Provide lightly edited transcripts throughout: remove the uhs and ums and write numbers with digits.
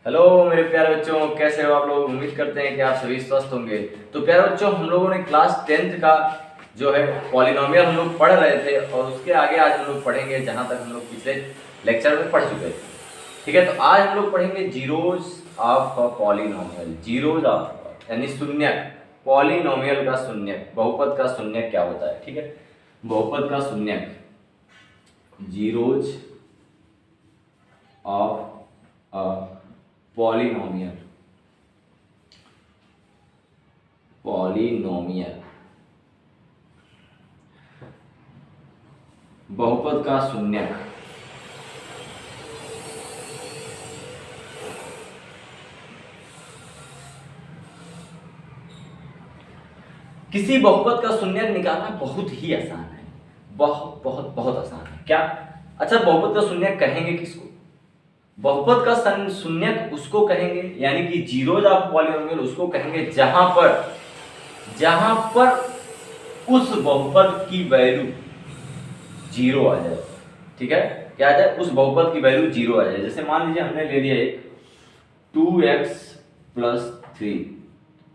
Hello मेरे प्यारे बच्चों, कैसे हो आप लोग। उम्मीद करते हैं कि आप सभी स्वस्थ होंगे। तो प्यारे बच्चों, हम लोगों ने क्लास 10th का जो है पॉलिनोमियल हम लोग पढ़ रहे थे और उसके आगे आज हम लोग पढ़ेंगे जहां तक हम लोग पिछले लेक्चर में पढ़ चुके थे। ठीक है, तो आज हम लोग पढ़ेंगे zeros of a polynomial. Zeros of यानी शून्यक, पॉलिनोमियल का शून्यक, बहुपद का शून्यक क्या होता है। ठीक है, बहुपद का शून्यक, zeros of a polynomial. Polynomial बहुपद का शून्यक। किसी बहुपद का शून्यक निकालना बहुत ही आसान है, बहुत बहुत बहुत आसान है। क्या? अच्छा, बहुपद का शून्यक कहेंगे किसको? बहुपद का शून्यक उसको कहेंगे, यानी कि जीरोज ऑफ पॉलिनोमियल उसको कहेंगे जहां पर उस बहुपद की वैल्यू जीरो आ जाए। ठीक है, क्या आ जाए? उस बहुपद की वैल्यू जीरो आ जाए। जैसे मान लीजिए हमने ले लिया एक 2x+3।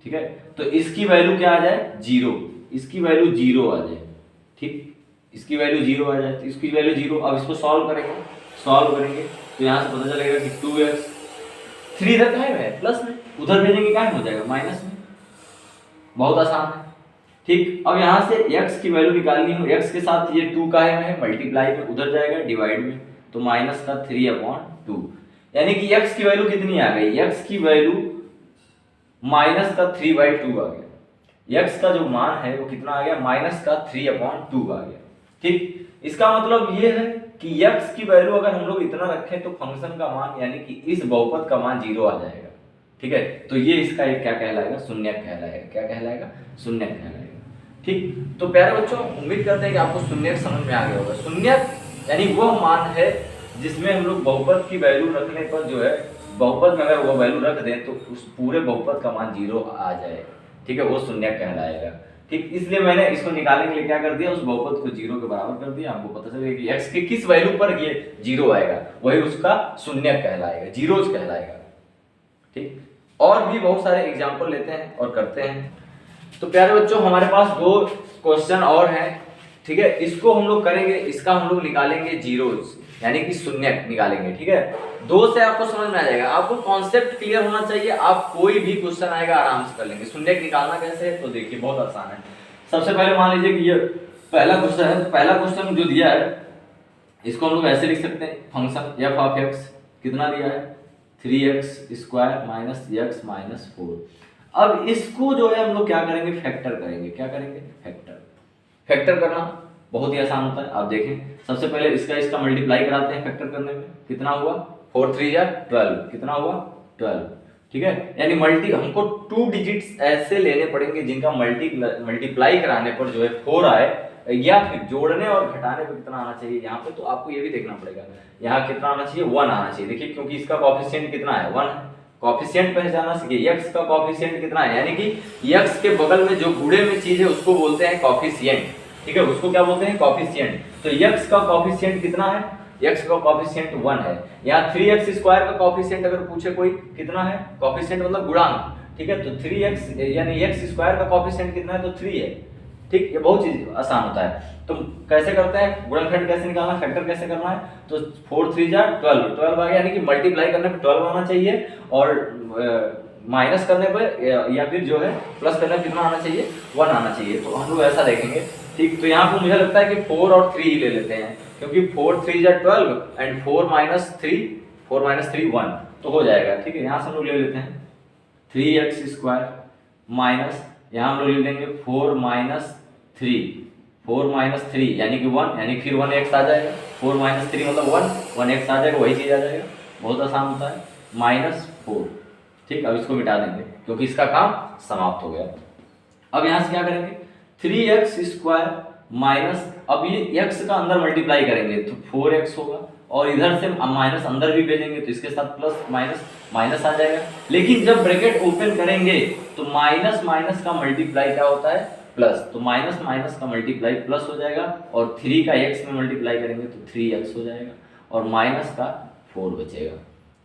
ठीक है, तो इसकी वैल्यू क्या आ जाए? जीरो। इसकी वैल्यू जीरो आ जाए। ठीक, इसकी वैल्यू जीरो आ जाए, तो इसकी वैल्यू जीरो। अब इसको सॉल्व करेंगे तो यहां से पता चलेगा कि 2x, 3 इधर काहे में है? प्लस में, उधर भेजेंगे काहे में हो जाएगा? माइनस में। बहुत आसान है। ठीक, अब यहां से x की वैल्यू निकालनी हो, x के साथ ये 2 काहे में है? मल्टीप्लाई में, उधर जाएगा डिवाइड में, तो माइनस का 3/2, यानी कि x की वैल्यू कितनी आ गई? x की वैल्यू माइनस का 3/2 आ गया। x का जो मान है वो कितना आ गया? माइनस का 3/2 आ गया। ठीक, इसका मतलब ये है कि x की वैल्यू अगर हम लोग इतना रखें तो फंक्शन का मान यानी कि इस बहुपद का मान जीरो आ जाएगा। ठीक है, तो ये इसका एक क्या कहलाएगा? शून्यक कहलाएगा। क्या कहलाएगा? शून्यक कहलाएगा। ठीक, तो प्यारे बच्चों, उम्मीद करते हैं कि आपको शून्यक समझ में आ गया होगा। शून्यक यानी वह मान है जिसमें हम लोग बहुपद की वैल्यू रखने पर जो है, बहुपद में अगर वो वैल्यू रख दें तो उस पूरे बहुपद का मान जीरो आ जाए। ठीक है, वो शून्यक कहलाएगा। ठीक, इसलिए मैंने इसको निकालने के लिए क्या कर दिया? उस बहुपद को जीरो के बराबर कर दिया। आपको पता चलेगा कि x के किस वैल्यू पर ये जीरो आएगा, वही उसका शून्यक कहलाएगा, जीरोज कहलाएगा। ठीक, और भी बहुत सारे एग्जाम्पल लेते हैं और करते हैं। तो प्यारे बच्चों, हमारे पास 2 क्वेश्चन और हैं। ठीक है, इसको हम लोग करेंगे, इसका हम लोग निकालेंगे जीरोज यानी कि शून्यक निकालेंगे। ठीक है, 2 से आपको समझ में आ जाएगा। आपको कॉन्सेप्ट क्लियर होना चाहिए, आप कोई भी क्वेश्चन आएगा आराम से कर लेंगे। शून्यक निकालना कैसे है तो देखिए, बहुत आसान है। सबसे पहले मान लीजिए कि ये पहला क्वेश्चन है। पहला क्वेश्चन जो दिया है इसको हम लोग ऐसे लिख सकते हैं, फंक्शन f ऑफ x कितना दिया है? 3x² minus x minus 4। अब इसको जो है हम लोग क्या करेंगे? फैक्टर करेंगे। क्या करेंगे? फैक्टर करना बहुत ही आसान होता है। आप देखें, सबसे पहले इसका मल्टीप्लाई कराते हैं फैक्टर करने में। कितना हुआ? 4 3 या 12। कितना हुआ? 12। ठीक है, यानी हमको 2 डिजिट्स ऐसे लेने पड़ेंगे जिनका मल्टीप्लाई कराने पर जो है 4 आए, या फिर जोड़ने और घटाने पर कितना आना चाहिए। यहाँ पे तो आपको ये भी देखना पड़ेगा, यहाँ कितना आना चाहिए? 1 आना चाहिए। देखिए, क्योंकि इसका कॉफिशिएंट कितना है? 1 है। कॉफिशिएंट पहचानना सीखिए, x का कॉफिशिएंट कितना है, यानी कि x के बगल में जो गुणे में चीज है उसको बोलते हैं कॉफिशिएंट। ठीक है, उसको क्या बोलते हैं? कॉफिशिएंट। तो x का कॉफिशिएंट कितना है? x का कॉफिशिएंट 1 है। यहाँ 3x² का कॉफिशिएंट अगर पूछे कोई, कितना है? कॉफिशिएंट मतलब गुणांक। ठीक है, तो 3x यानी x² का कॉफिशिएंट कितना है? तो 3 है। ठीक, ये बहुत चीज आसान होता है। तो कैसे करते हैं? गुणनखंड कैसे निकालना, फैक्टर कैसे करना है? तो 4 3 जा 12, 12 आ गया, यानी कि मल्टीप्लाई करने पर 12 आना चाहिए, और माइनस करने पर या फिर जो है प्लस करने पर कितना आना चाहिए? 1 आना चाहिए। तो हम लोग ऐसा देखेंगे। ठीक, तो यहाँ पे मुझे लगता है कि 4 और 3 ही ले लेते हैं, क्योंकि 4 3 जा 12 एंड 4 माइनस 3 1, तो हो जाएगा। ठीक है, यहाँ से हम लोग ले लेते हैं 3x² माइनस, यहाँ हम लोग ले लेंगे 4 माइनस 3 यानी कि 1, यानी फिर 1x आ जाएगा। 4 माइनस 3 मतलब 1x आ जाएगा, वही चीज आ जाएगा। बहुत आसान होता है। -4। ठीक, अब इसको मिटा देंगे क्योंकि इसका काम समाप्त हो गया। अब यहाँ से क्या करेंगे? 3x² माइनस, अब ये x का अंदर मल्टीप्लाई करेंगे तो 4x होगा, और इधर से माइनस अंदर भी भेजेंगे तो इसके साथ प्लस माइनस आ जाएगा। लेकिन जब ब्रैकेट ओपन करेंगे तो माइनस माइनस का मल्टीप्लाई क्या होता है? प्लस। तो माइनस माइनस का मल्टीप्लाई प्लस हो जाएगा, और 3 का x में मल्टीप्लाई करेंगे तो 3x हो जाएगा, और माइनस का 4 बचेगा।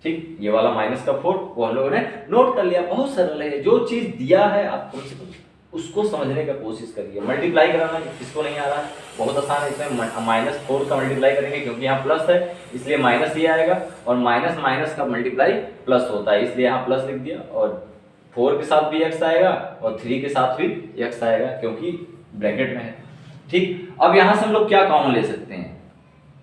ठीक, ये वाला माइनस का 4 वो हम लोगों ने नोट कर लिया। बहुत सरल है, जो चीज दिया है आप कम से कम उसको समझने का कोशिश करिए। मल्टीप्लाई कराना किसको नहीं आ रहा है, बहुत आसान है। इसमें -4 का मल्टीप्लाई करेंगे क्योंकि यहाँ प्लस है इसलिए माइनस ये आएगा, और माइनस माइनस का मल्टीप्लाई प्लस होता है इसलिए यहाँ प्लस लिख दिया, और 4 के साथ भी x आएगा और 3 के साथ भी x आएगा क्योंकि ब्रैकेट में है। ठीक, अब यहाँ से हम लोग क्या कॉमन ले सकते हैं,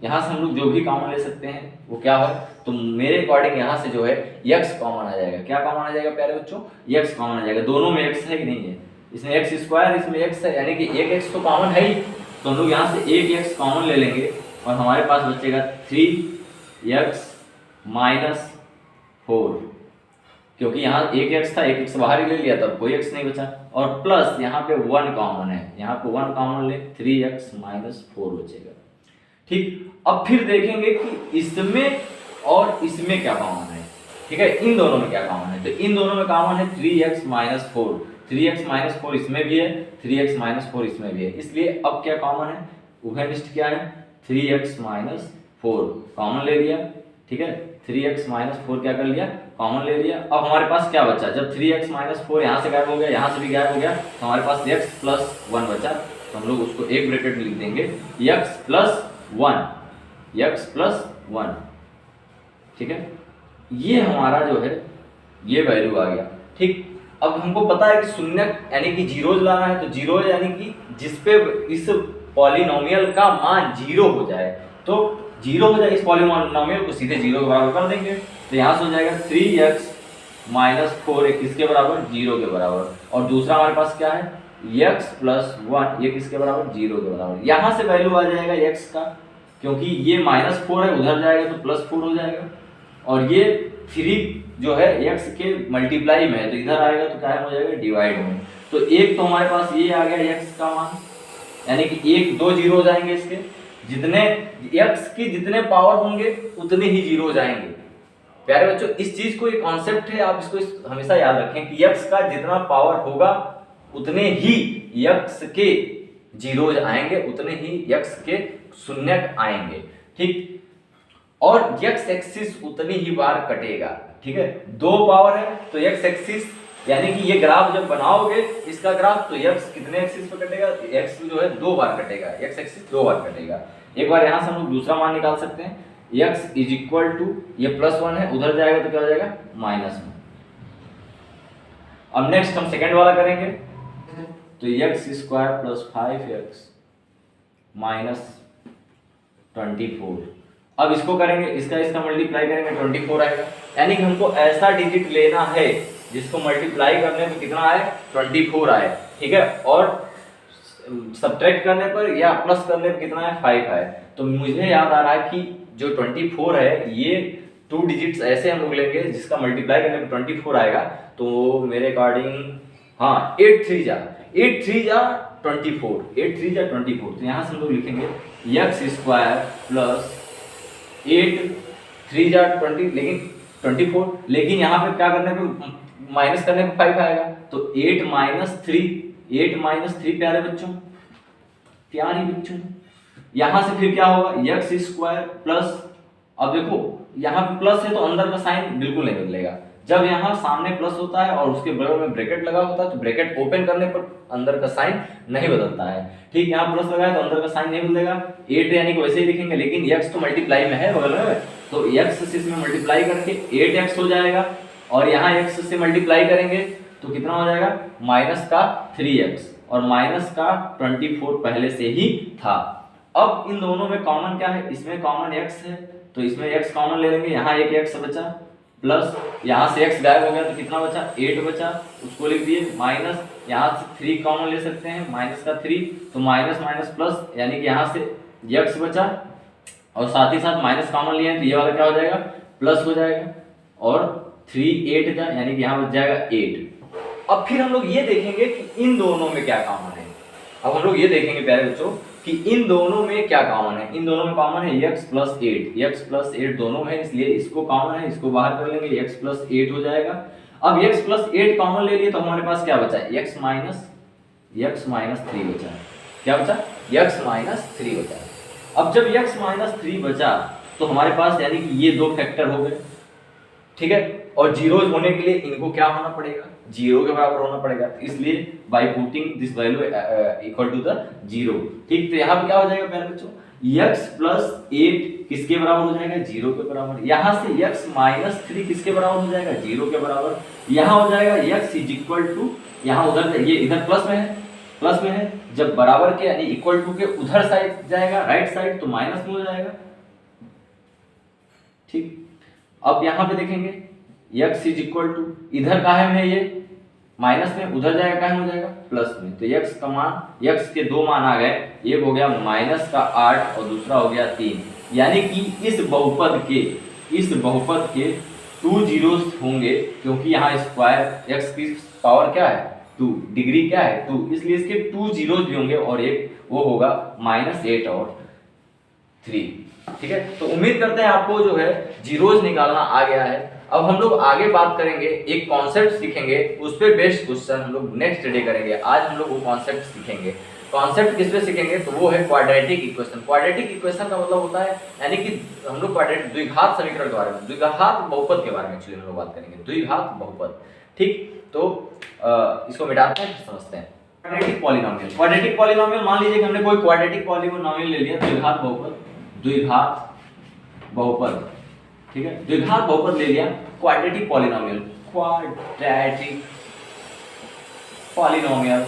यहाँ से हम लोग जो भी कॉमन ले सकते हैं वो क्या है, तो मेरे अकॉर्डिंग यहाँ से जो है x कॉमन आ जाएगा। क्या कॉमन आ जाएगा प्यारे बच्चों, x कॉमन आ जाएगा। दोनों में x है कि नहीं है, इसमें x स्क्वायर इसमें x है, यानी कि एक x तो कॉमन है ही, तो हम लोग यहाँ से एक x कॉमन ले लेंगे और हमारे पास बचेगा 3x माइनस 4, क्योंकि यहाँ एक x था, एक x बाहर ही ले लिया तब कोई x नहीं बचा, और प्लस यहाँ पे 1 कॉमन है, यहाँ पे 1 कॉमन ले 3x माइनस 4 बचेगा। ठीक, अब फिर देखेंगे कि इसमें और इसमें क्या कॉमन है। ठीक है, इन दोनों में क्या कॉमन है, तो इन दोनों में कॉमन है 3x माइनस 4, 3x माइनस 4 इसमें भी है, 3x माइनस 4 इसमें भी है, इसलिए अब क्या कॉमन है, उभयनिष्ठ क्या है 3x माइनस 4 कॉमन ले लिया। ठीक है, 3x माइनस 4 क्या कर लिया, कॉमन ले लिया। अब हमारे पास क्या बचा, जब 3x माइनस 4 यहाँ से गायब हो गया, यहाँ से भी गायब हो गया, तो हमारे पास x प्लस 1 बचा, तो हम लोग उसको एक ब्रैकेट में लिख देंगे x प्लस 1, x प्लस 1। ठीक है, ये हमारा जो है ये वैल्यू आ गया। ठीक, अब हमको पता है कि शून्य यानी कि जीरोज लाना है, तो जीरो यानी कि जिसपे इस पॉलिनोमियल का मान 0 हो जाए, तो 0 हो जाए इस पॉलिनोमियल को सीधे 0 के बराबर कर देंगे, तो यहाँ से हो जाएगा 3x माइनस 4 किसके बराबर, 0 के बराबर, और दूसरा हमारे पास क्या है x प्लस 1 ये किसके बराबर, 0 के बराबर। यहाँ से वैल्यू आ जाएगा x का, क्योंकि ये -4 है उधर जाएगा तो +4 हो जाएगा, और ये 3 जो है x के मल्टीप्लाई में है तो इधर आएगा तो क्या हो जाएगा डिवाइड में, तो एक तो हमारे पास ये आ गया x का मान, यानी कि 1 2 जीरो हो जाएंगे इसके, जितने x की जितने पावर होंगे उतने ही जीरो हो जाएंगे। प्यारे बच्चों इस चीज को एक कॉन्सेप्ट है, आप इसको हमेशा याद रखें कि x का जितना पावर होगा उतने ही x के जीरोज आएंगे, उतने ही x के शून्य आएंगे। ठीक, और x एक्सिस उतनी ही बार कटेगा। ठीक है, 2 पावर है तो x एक्सिस यानी कि ये ग्राफ जब बनाओगे इसका ग्राफ, तो x कितने एक्सिस पे कटेगा, x जो है 2 बार कटेगा, x एक्सिस 2 बार कटेगा। एक बार यहाँ से हम लोग दूसरा मान निकाल सकते हैं, x इज इक्वल टू ये +1 है उधर जाएगा तो क्या हो जाएगा -1। अब नेक्स्ट हम सेकेंड वाला करेंगे, तो x square plus 5x minus 24। अब इसको करेंगे, इसका मल्टीप्लाई करेंगे 24 आएगा, यानी कि हमको ऐसा डिजिट लेना है जिसको मल्टीप्लाई करने पर कितना आए 24 आए। ठीक है, और सब्ट्रैक्ट करने पर या प्लस करने पर कितना है 5 आए। तो मुझे याद आ रहा है कि जो 24 है ये 2 डिजिट्स ऐसे हम लोग लेंगे जिसका मल्टीप्लाई करने पर 24 आएगा, तो मेरे अकॉर्डिंग हाँ 8 3 जा 24, 8 3 जा 24, तो यहाँ से हम लोग लिखेंगे x स्क्वायर प्लस 8 3 जा 20, लेकिन 24, लेकिन यहाँ पे क्या करने पे माइनस करने पे 5 आएगा, तो 8 माइनस 3 प्यारे बच्चों, प्यारी बच्चों, यहाँ से फिर क्या होगा x स्क्वायर प्लस, अब देखो यहाँ पे प्लस है तो अंदर का साइन बिल्कुल नहीं बदलेगा, जब यहाँ सामने प्लस होता है और उसके बगल में ब्रैकेट लगा होता है तो ब्रैकेट ओपन करने पर अंदर का साइन नहीं बदलता है। ठीक, यहाँ प्लस लगा है तो अंदर का साइन नहीं बदलेगा, 8 यानी कि वैसे ही लिखेंगे, लेकिन x तो मल्टीप्लाई में है बगल में, तो x से इसमें मल्टीप्लाई करके 8x हो जाएगा, और यहाँ x से मल्टीप्लाई करेंगे तो कितना हो जाएगा माइनस का 3x, और माइनस का 24 पहले से ही था। अब इन दोनों में कॉमन क्या है, इसमें कॉमन x है तो इसमें x कॉमन ले लेंगे, यहाँ एक x बचा, प्लस यहाँ से x गायब हो गया तो कितना बचा 8 बचा, उसको लिख दिए, माइनस यहाँ से 3 कॉमन ले सकते हैं, माइनस का 3, तो माइनस माइनस प्लस, यानी कि यहाँ से x बचा और साथ ही साथ माइनस कॉमन लिए तो ये वाला क्या हो जाएगा प्लस हो जाएगा, और 3 8 का यानी कि यहाँ बच जाएगा 8। अब फिर हम लोग ये देखेंगे कि इन दोनों में क्या कॉमन है। अब हम लोग ये देखेंगे प्यारे बच्चों कि इन दोनों में क्या कॉमन है। इन दोनों में कॉमन है x प्लस 8 दोनों में, इसलिए इसको कॉमन है, इसको बाहर कर लेंगे, x प्लस 8 हो जाएगा। अब x प्लस 8 कॉमन ले लिए तो हमारे पास क्या बचा है x माइनस 3 बचा। क्या बचा x माइनस 3 बचा। अब जब x माइनस 3 बचा तो हमारे पास यानी कि ये दो फैक्टर हो गए, ठीक है, और जीरोज होने के लिए इनको क्या होना पड़ेगा, जीरो के बराबर होना पड़ेगा, इसलिए by putting this value equal to the zero. ठीक, तो यहाँ पे क्या हो जाएगा प्यारे बच्चों, x प्लस 8 किसके बराबर हो जाएगा, जीरो के बराबर। यहाँ से x माइनस 3 किसके बराबर हो जाएगा, जीरो के बराबर। यहाँ हो जाएगा x इज इक्वल टू, यहाँ उधर ये इधर प्लस में है, प्लस में है, जब बराबर के यानी इक्वल टू के उधर साइड जाएगा राइट साइड तो माइनस में हो जाएगा। ठीक, अब यहाँ पे देखेंगे x इज इक्वल टू, इधर काहे में है ये माइनस में, उधर जाएगा काहे में हो जाएगा प्लस में, तो x का मान, x के दो मान आ गए, एक हो गया माइनस का 8 और दूसरा हो गया 3, यानी कि इस बहुपद के 2 जीरोस होंगे, क्योंकि यहाँ स्क्वायर x की पावर क्या है 2, डिग्री क्या है 2, इसलिए इसके 2 जीरोस भी होंगे और एक वो होगा -8 और 3। ठीक है, तो उम्मीद करते हैं आपको जो है जीरोस निकालना आ गया है। अब हम लोग आगे बात करेंगे, एक कॉन्सेप्ट सीखेंगे, उस पे बेस्ड क्वेश्चन हम लोग नेक्स्ट डे करेंगे। आज हम लोग वो कॉन्सेप्ट सीखेंगे। कॉन्सेप्ट किस पे सीखेंगे, तो वो है क्वाड्रेटिक इक्वेशन। क्वाड्रेटिक इक्वेशन का मतलब होता है, यानी कि हम लोग क्वाड्रेटिक द्विघात समीकरण के बारे में, द्विघात बहुपद के बारे में एक्चुअली हम लोग बात करेंगे, द्विघात बहुपद। ठीक, तो इसको मिटाते हैं, समझते हैं। क्वाड्रेटिक पॉलिनोमियल, क्वाड्रेटिक पॉलिनोमियल मान लीजिए कि हमने कोई क्वाड्रेटिक पॉलिनोमियल ले लिया, द्विघात बहुपद, द्विघात बहुपद, ठीक है, द्विघात बहुपद ले लिया, quadratic polynomial, quadratic polynomial,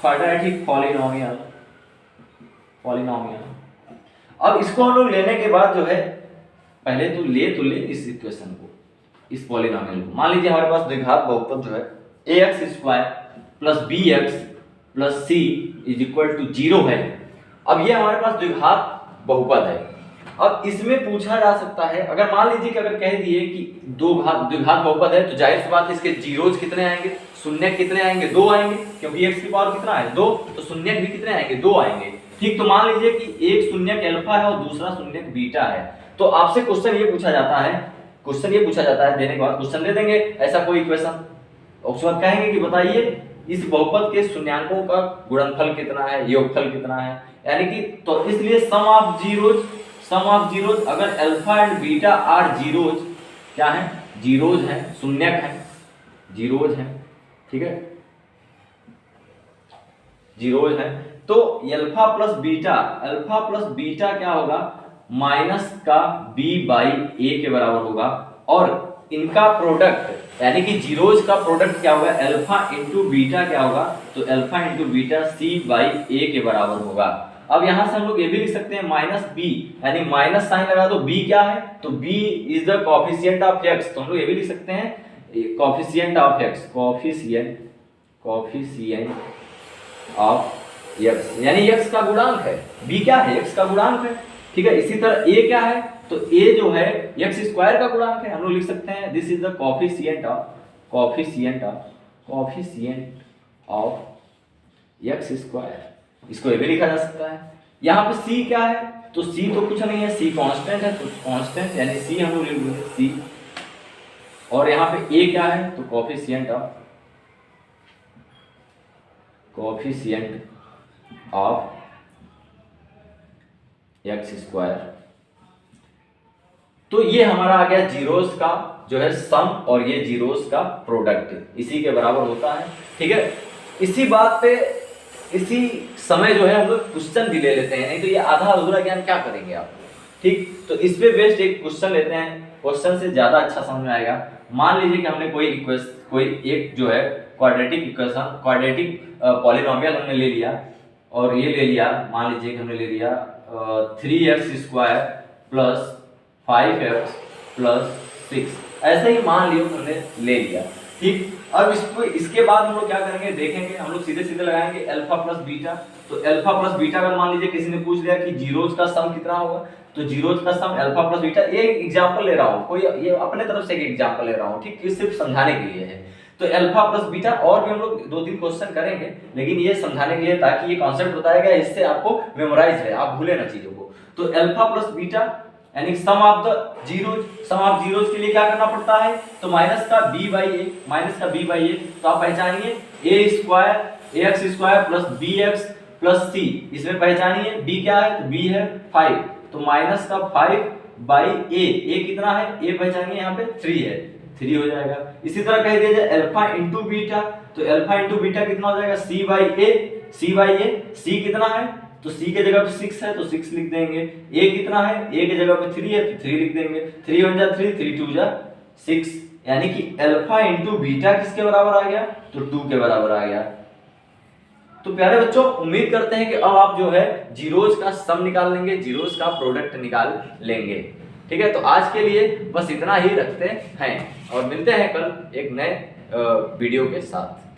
quadratic polynomial, polynomial. अब इसको हम लोग लेने के बाद जो है, पहले तो ले इस इक्वेशन को, इस पॉलिनोमियल को। मान लीजिए हमारे पास द्विघात बहुपद जो है ax² plus bx plus c is equal to 0 है। अब ये हमारे पास द्विघात बहुपद है। अब इसमें पूछा जा सकता है, अगर मान लीजिए कि अगर कह दिए कि द्विघात बहुपद है, तो जाहिर सी बात है इसके जीरोज कितने आएंगे, शून्य कितने आएंगे, 2 आएंगे, क्योंकि x की पावर कितना है 2, तो शून्य भी कितने आएंगे 2 आएंगे। ठीक, तो मान लीजिए कि एक शून्य अल्फा है और दूसरा शून्य बीटा है, तो आपसे क्वेश्चन ये पूछा जाता है, देने के बाद क्वेश्चन दे देंगे ऐसा कोई इक्वेशन, उसके बाद कहेंगे कि बताइए इस बहुपद के शून्यांकों का गुणनफल कितना है, योगफल कितना है, यानी कि तो इसलिए सम ऑफ जीरोज अगर alpha and beta are zeros, क्या है जीरोज है, शून्यक है, जीरोज है, ठीक है, जीरोज है, तो अल्फा प्लस बीटा क्या होगा, माइनस का b बाई ए के बराबर होगा, और इनका प्रोडक्ट यानी कि जीरोज का प्रोडक्ट क्या होगा, अल्फा इंटू बीटा क्या होगा, तो alpha into beta c by A के बराबर होगा। अब यहां से हम लोग ये भी लिख सकते हैं माइनस b, यानी माइनस साइन लगा दो, b क्या है, तो b is the coefficient of x, तो हम लोग ये भी लिख सकते हैं coefficient of x, coefficient of x, यानी x का गुणांक है, b क्या है, x का गुणांक है। ठीक है, इसी तरह a क्या है, तो a जो है x² का गुणांक है, हम लोग लिख सकते हैं this is the coefficient of x², इसको ये भी लिखा जा सकता है। यहाँ पे c क्या है, तो c तो कुछ नहीं है, c कांस्टेंट है, तो कांस्टेंट यानी c हम लोग लिख देंगे c, और यहाँ पे a क्या है, तो कोएफिशिएंट ऑफ x²। तो ये हमारा आ गया जीरोस का जो है सम, और ये जीरोस का प्रोडक्ट इसी के बराबर होता है। ठीक है, इसी बात पे इसी समय जो है हम लोग क्वेश्चन भी ले लेते हैं, नहीं तो ये आधा अधूरा ज्ञान क्या करेंगे आप। ठीक, तो इस पे बेस्ड एक क्वेश्चन लेते हैं, क्वेश्चन से ज्यादा अच्छा समझ में आएगा। मान लीजिए कि हमने कोई एक जो है क्वाड्रेटिक इक्वेशन, क्वाड्रेटिक पॉलिनोमियल हमने ले लिया, और ये ले लिया, मान लीजिए कि हमने ले लिया 3x² प्लस 5x प्लस 6, ऐसे ही मान लियो हमने ले लिया। ठीक, अब इसके बाद हम लोग क्या करेंगे देखेंगे, हम लोग सीधे सीधे लगाएंगे अल्फा प्लस बीटा। तो अल्फा प्लस बीटा अगर मान लीजिए किसी ने पूछ लिया कि जीरोज का सम कितना होगा, तो जीरोज का सम अल्फा प्लस बीटा, ये एग्जांपल ले रहा हूँ, कोई ये अपने तरफ से एक एग्जांपल ले रहा हूँ, ठीक, ये सिर्फ समझाने के लिए है। तो अल्फा प्लस बीटा, और भी हम लोग 2-3 क्वेश्चन करेंगे, लेकिन ये समझाने के लिए ताकि ये कॉन्सेप्ट बताया गया इससे आपको मेमोराइज रहे, आप भूले ना चीजों को। तो अल्फा प्लस बीटा यानी सम ऑफ जीरोज के लिए क्या करना पड़ता है, तो माइनस का b बाई ए, तो आप पहचानिए ax² plus bx plus c, इसमें पहचानिए b क्या है, तो b है 5, तो माइनस का 5 बाई ए कितना है, ए पहचानिए यहाँ पे 3 है, 3 हो जाएगा। इसी तरह कह दिया जाए अल्फा इंटू बीटा, तो अल्फा इंटू बीटा कितना हो जाएगा, सी बाई ए, सी कितना है तो सी के जगह पे 6 है तो 6 लिख देंगे, ए कितना है, ए के जगह पे 3 है तो 3 लिख देंगे, 3 1 जा 3, 3 2 जा 6, यानी कि अल्फा इंटू बीटा किसके बराबर आ गया, तो 2 के बराबर आ गया। तो प्यारे बच्चों, उम्मीद करते हैं कि अब आप जो है जीरोज का सम निकाल लेंगे, जीरोज का प्रोडक्ट निकाल लेंगे। ठीक है, तो आज के लिए बस इतना ही रखते हैं और मिलते हैं कल एक नए वीडियो के साथ।